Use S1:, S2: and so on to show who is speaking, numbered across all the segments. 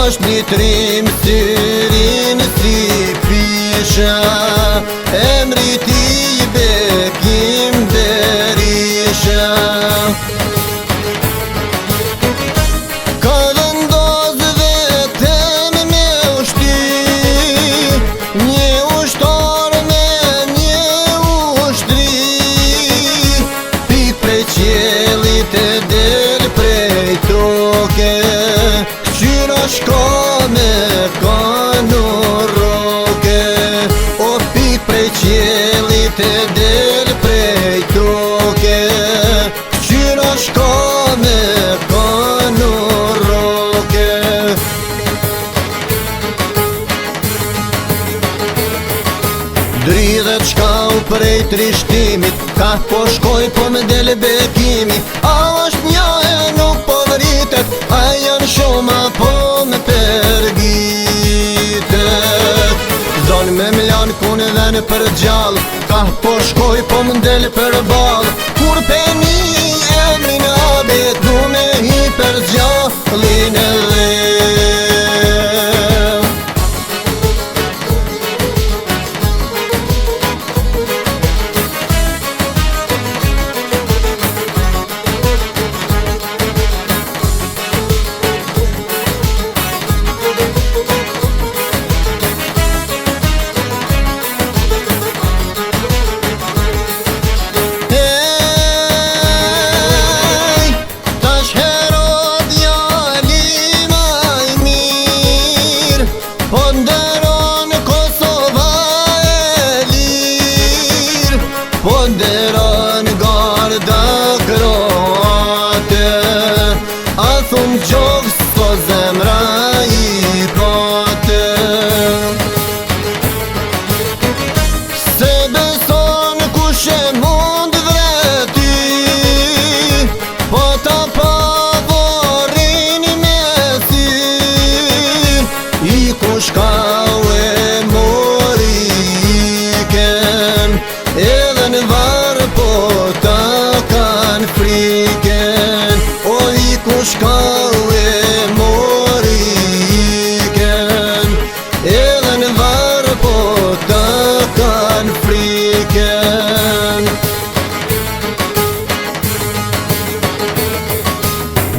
S1: është një trim syrin si pisha, emri ti Bekim Berisha. Ka vendos vetëm me ushti, një ushtar me një ushtri, pik prej qelit e del prej toke, qyra shka me kanoroke. O pik prej qelit e del prej toke, qyra shka me kanoroke. Dridhet shkau prej trishtimit, ka po shkoj po me del Bekimi. A është nja e nuk po vritet, a janë shoma po me pergitet. Zon me mlan kun edhe në për gjall, ka po shkoj po me del për ball. Kur peni emrin abet, du me hi për gjallin e dhe. Ponderon garda kroate, a thumë gjokë s'po zemra i kate. Se beson kush e mund vreti, po ta pavorin me si, i kush ka e mori ken, edhe në varë po ta kanë friken. O i kush ka e mori ken, edhe në varë po ta kanë friken.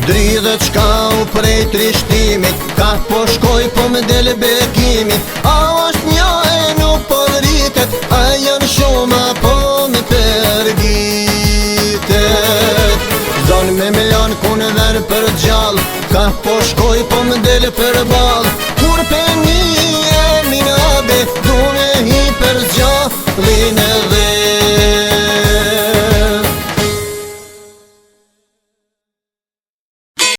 S1: Dridhet shkau prej trishtimit, ka po shkoj po me del Bekimi. A është nja e nuk po vritet, a janë shoma po me pergitet. Zon me mlan kun edhe në për gjall, ka po shkoj po me del për ball. Kur peni emrin abe, du me hi për gjallin e dhe.